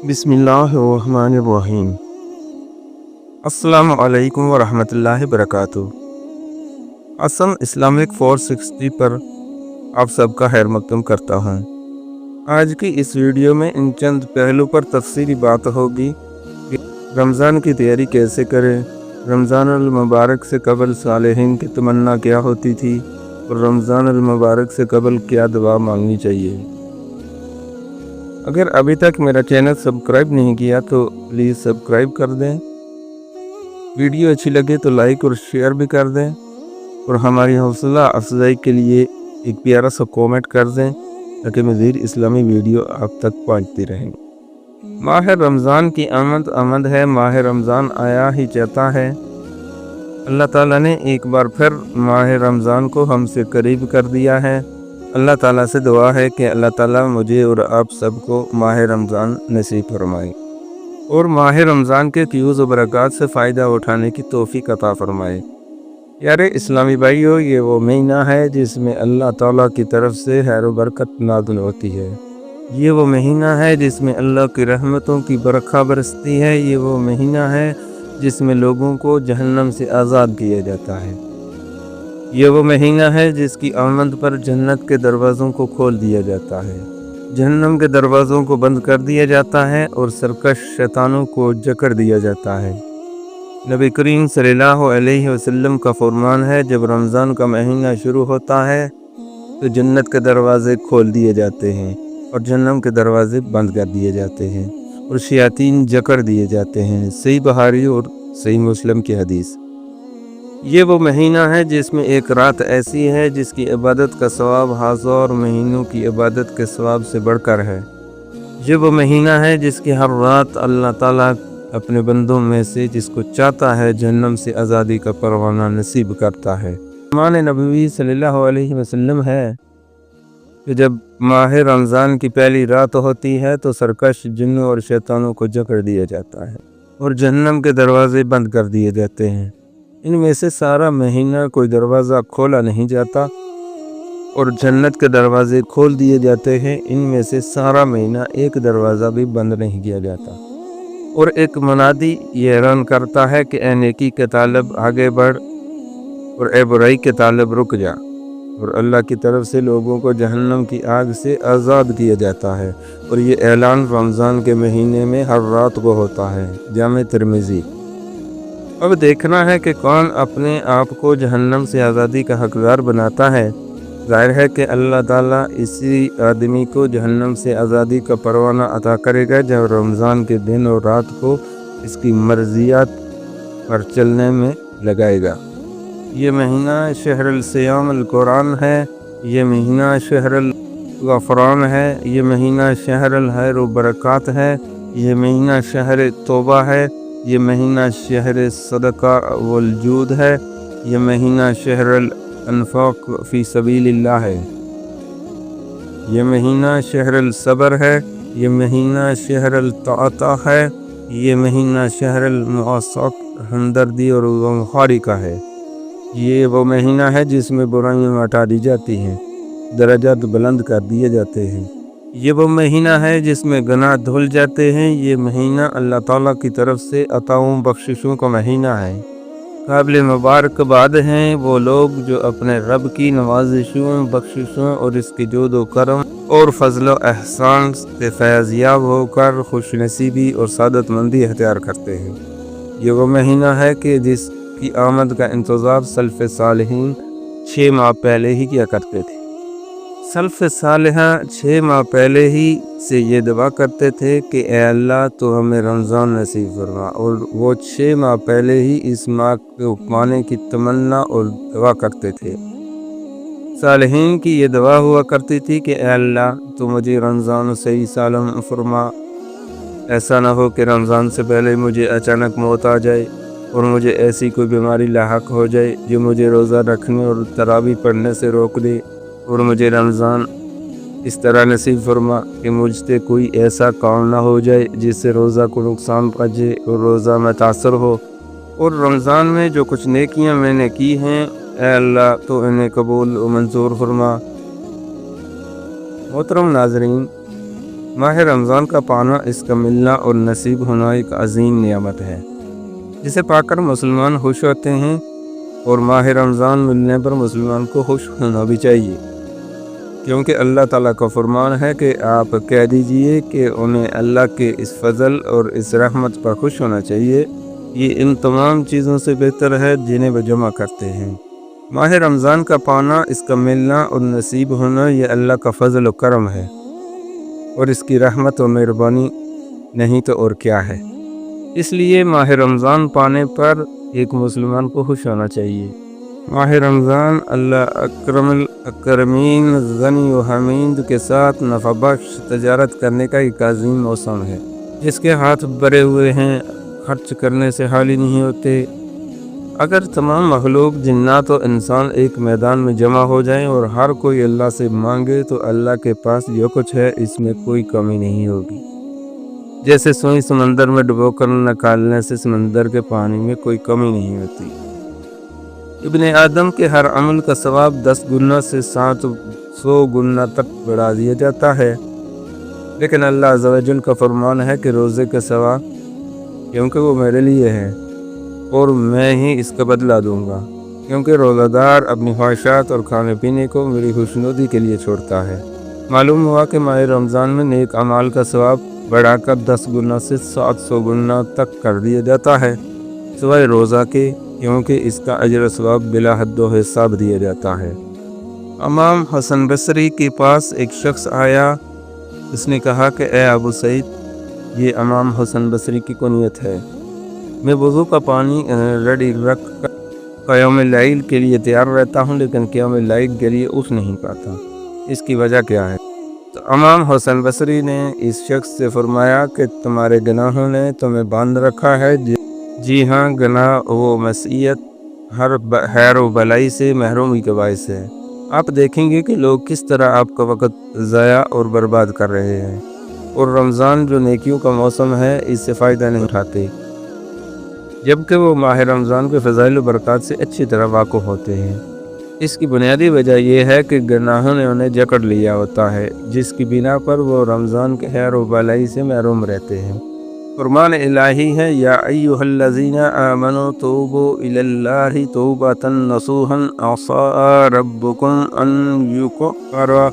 बिस्मिल्लाहिर्रहमानिर्रहीम। अस्सलामु अलैकुम वरहमतुल्लाहि वबरकातुहू। असम इस्लामिक 460 पर आप सबका खैर मकदम करता हूँ। आज की इस वीडियो में इन चंद पहलू पर तफसीली बात होगी कि रमज़ान की तैयारी कैसे करें, रमज़ान अल मुबारक से कबल सालेहीन की तमन्ना क्या होती थी और रमज़ान अल मुबारक से कबल क्या दुआ मांगनी चाहिए। अगर अभी तक मेरा चैनल सब्सक्राइब नहीं किया तो प्लीज़ सब्सक्राइब कर दें। वीडियो अच्छी लगे तो लाइक और शेयर भी कर दें और हमारी हौसला अफजाई के लिए एक प्यारा सा कमेंट कर दें ताकि मज़ीद इस्लामी वीडियो आप तक पहुंचती रहें। माह रमज़ान की आमद है, माह रमज़ान आया ही जाता है। अल्लाह ताला ने एक बार फिर माह रमज़ान को हमसे करीब कर दिया है। अल्लाह ताला से दुआ है कि अल्लाह ताला मुझे और आप सबको माह रमज़ान नसीब फरमाए और माह रमज़ान के फ्यूज़ व बरक़ात से फ़ायदा उठाने की तौफ़ीक़ अता फ़रमाए। यारे इस्लामी भाइयों, ये वो महीना है जिसमें अल्लाह ताला की तरफ से खैर व बरकत नाज़िल होती है। ये वो महीना है जिसमें अल्लाह की रहमतों की बरखा बरसती है। ये वो महीना है जिसमें लोगों को जहन्नम से आज़ाद किया जाता है। ये वो महीना है जिसकी आमद पर जन्नत के दरवाज़ों को खोल दिया जाता है, जहन्नम के दरवाज़ों को बंद कर दिया जाता है और सरकश शैतानों को जकड़ दिया जाता है। नबी करीम सल्लल्लाहु अलैहि वसल्लम का फरमान है, जब रमज़ान का महीना शुरू होता है तो जन्नत के दरवाज़े खोल दिए जाते हैं और जहन्नम के दरवाज़े बंद कर दिए जाते हैं और शयातीन जकड़ दिए जाते हैं। सही बुखारी और सही मुस्लिम की हदीस। ये वो महीना है जिसमें एक रात ऐसी है जिसकी इबादत का सवाब हज़ार महीनों की इबादत के सवाब से बढ़कर है। ये वो महीना है जिसकी हर रात अल्लाह ताला अपने बंदों में से जिसको चाहता है जहन्नम से आज़ादी का परवाना नसीब करता है। मान नबी सल्लल्लाहु अलैहि वसल्लम है कि जब माह रमज़ान की पहली रात होती है तो सरकश जिन्नों और शैतानों को जकड़ दिया जाता है और जहन्नम के दरवाज़े बंद कर दिए जाते हैं। इनमें से सारा महीना कोई दरवाज़ा खोला नहीं जाता और जन्नत के दरवाज़े खोल दिए जाते हैं। इनमें से सारा महीना एक दरवाज़ा भी बंद नहीं किया जाता और एक मुनादी ये ऐलान करता है कि ए नेकी के तालब आगे बढ़ और ए बुराई के तालब रुक जा। और अल्लाह की तरफ से लोगों को जहन्नम की आग से आज़ाद किया जाता है और ये ऐलान रमज़ान के महीने में हर रात को होता है। जामे तिरमिज़ी। अब देखना है कि कौन अपने आप को जहन्नम से आज़ादी का हकदार बनाता है। ज़ाहिर है कि अल्लाह ताला इसी आदमी को जहन्नम से आज़ादी का परवाना अता करेगा जब रमज़ान के दिन और रात को इसकी मर्ज़ियात पर चलने में लगाएगा। ये महीना शहरुल सियाम अल कुरान है, ये महीना शहरुल गफ़रान है, ये महीना शहरुल खैर व बरक़ात है, ये महीना शहर तौबा है, ये महीना शहर सदका वल जूद है, ये महीना शहरुल अनफ़ाक़ फ़ी सबीलिल्लाह है, ये महीना शहरुल सब्र है, ये महीना शहरुल ताअता है, ये महीना शहरुल मुआसात हमदर्दी और गमख़ारी का है। ये वो महीना है जिसमें बुराइयां हटा दी जाती हैं, दर्जात बुलंद कर दिए जाते हैं। ये वो महीना है जिसमें गुनाह धुल जाते हैं। ये महीना अल्लाह ताला की तरफ से अताओं बख्शिशों का महीना है। काबिल मुबारकबाद हैं वो लोग जो अपने रब की नवाजिशों, बख्शिशों और इसके जोद व करम और फजल व एहसान से फैज़याब होकर खुशनसीबी और सादतमंदी अख्तियार करते हैं। ये वो महीना है कि जिसकी आमद का इंतज़ार सल्फ़ सालिहीन 6 माह पहले ही किया करते थे। सल्फ़ सालिहा 6 माह पहले ही से ये दुआ करते थे कि ए अल्लाह तो हमें रमज़ान नसीब फरमा, और वो 6 माह पहले ही इस माह को पाने की तमन्ना और दुआ करते थे। सालिहीन की ये दुआ हुआ करती थी कि ए अल्लाह तो मुझे रमज़ान सही सालम फरमा। ऐसा ना हो कि रमज़ान से पहले मुझे अचानक मौत आ जाए और मुझे ऐसी कोई बीमारी लाहक हो जाए जो मुझे रोज़ा रखने और तरावी पढ़ने से रोक दे, और मुझे रमज़ान इस तरह नसीब फरमा कि मुझसे कोई ऐसा काम ना हो जाए जिससे रोज़ा को नुकसान पहुँचे और रोज़ा मुतासर हो। और रमज़ान में जो कुछ नेकियां मैंने की हैं, ए अल्लाह तो इन्हें कबूल व मंजूर फरमा। मोहतरम नाज़रीन, माह रमज़ान का पाना, इसका मिलना और नसीब होना एक अजीम नियामत है जिसे पाकर मुसलमान खुश होते हैं, और माह रमज़ान मिलने पर मुसलमान को खुश होना भी चाहिए, क्योंकि अल्लाह ताला का फरमान है कि आप कह दीजिए कि उन्हें अल्लाह के इस फजल और इस रहमत पर खुश होना चाहिए। ये इन तमाम चीज़ों से बेहतर है जिन्हें वे जमा करते हैं। माह रमज़ान का पाना, इसका मिलना और नसीब होना, ये अल्लाह का फजल और करम है, और इसकी रहमत और मेहरबानी नहीं तो और क्या है। इसलिए माह रमज़ान पाने पर एक मुसलमान को खुश होना चाहिए। माह रमज़ान अल्लाह अकरमुल अकरमीन गनी व हमीद के साथ नफ़ाबख्श तजारत करने का एक अजीम मौसम है, जिसके हाथ भरे हुए हैं, खर्च करने से खाली नहीं होते। अगर तमाम मखलूक, जिन्नात और इंसान एक मैदान में जमा हो जाएं और हर कोई अल्लाह से मांगे, तो अल्लाह के पास जो कुछ है इसमें कोई कमी नहीं होगी। जैसे सुई समंदर में डुबोकर निकालने से समंदर के पानी में कोई कमी नहीं होती। इब्ने आदम के हर अमल का सवाब 10 गुना से 700 गुना तक बढ़ा दिया जाता है, लेकिन अल्लाह अज़्ज़ व जल का फरमान है कि रोज़े का सवाब, क्योंकि वो मेरे लिए है और मैं ही इसका बदला दूंगा, क्योंकि रोज़ादार अपनी ख्वाहिशात और खाने पीने को मेरी खुशनुदी के लिए छोड़ता है। मालूम हुआ कि माह रमज़ान में नेक अमाल का सवाब बढ़ाकर 10 गुना से 700 गुना तक कर दिया जाता है, सिवाय रोज़ा के, क्योंकि इसका अजर सवाब बिला हद व हिसाब दिया जाता है। इमाम हसन बसरी के पास एक शख्स आया। उसने कहा कि ए अबू सईद, ये इमाम हसन बसरी की कुनियत है। मैं वज़ू का पानी रेडी रख कर क़याम लैल के लिए तैयार रहता हूँ, लेकिन क़याम लैल के लिए उठ नहीं पाता। इसकी वजह क्या है? तो इमाम हसन बसरी ने इस शख्स से फरमाया कि तुम्हारे गुनाहों ने तुम्हें बांध रखा है। जी हाँ, गुनाह वो मसीयत हर खैर व भलाई से महरूमी के बायस है। आप देखेंगे कि लोग किस तरह आपका वक़्त ज़ाया और बर्बाद कर रहे हैं, और रमज़ान जो नेकियों का मौसम है, इससे फ़ायदा नहीं उठाते, जबकि वो माह रमज़ान के फ़ज़ाइल व बरक़ात से अच्छी तरह वाक़िफ़ होते हैं। इसकी बुनियादी वजह यह है कि गुनाहों ने उन्हें जकड़ लिया होता है, जिसकी बिना पर वो रमज़ान के खैर व भलाई से महरूम रहते हैं। फरमान इलाही है, या अय्युहल्लज़ीना आमनू तूबू इलल्लाहि तौबतन नसूहन असा रब्बुकुम अन युकफ़िरा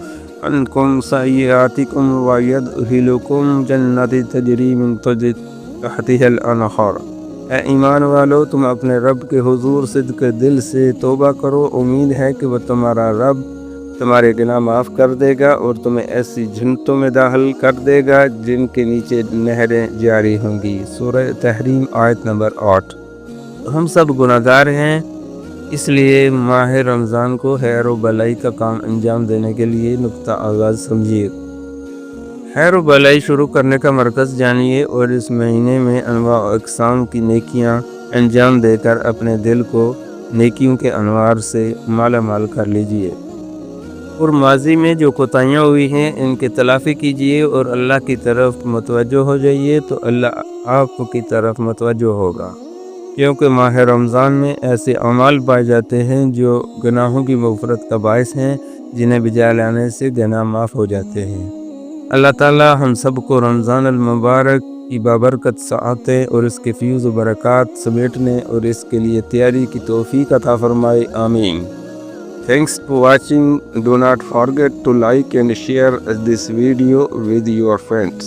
अन्कुम सय्यिआतिकुम व यदखिलुकुम जन्नतिन तजरी मिन तहतिहल अनहार। ए ईमान वालो, तुम अपने रब के हुजूर सिद्क़ दिल से तौबा करो। उम्मीद है कि वह तुम्हारा रब तुम्हारे गुनाह माफ़ कर देगा और तुम्हें ऐसी जन्नतों में दाखिल कर देगा जिनके नीचे नहरें जारी होंगी। सूरह तहरीम आयत नंबर 8। हम सब गुनाहगार हैं, इसलिए माह रमज़ान को खैर व भलाई का काम अंजाम देने के लिए नुक्ता आगाज़ समझिए। खैर व भलाई शुरू करने का मरकज़ जानिए और इस महीने में अनवा व अक़साम की नेकियां अंजाम देकर अपने दिल को नेकियों के अनवार से माला माल कर लीजिए, और माजी में जो कोताहियाँ हुई हैं इनकी तलाफ़ी कीजिए और अल्लाह की तरफ मुतवज्जो हो जाइए, तो अल्लाह आपकी तरफ मुतवज्जो होगा, क्योंकि माह रमज़ान में ऐसे अमाल पाए जाते हैं जो गुनाहों की मग़फ़िरत का बायस हैं, जिन्हें बिजा लाने से गुनाह माफ़ हो जाते हैं। अल्लाह ताला हम सब को रमज़ान अल मुबारक की बाबरकत सआतें और इसके फ़्यूज़ व बरक़ात समेटने और इसके लिए तैयारी की तौफ़ीक़ अता फ़रमाए, आमीन। Thanks for watching. Do not forget to like and share this video with your friends.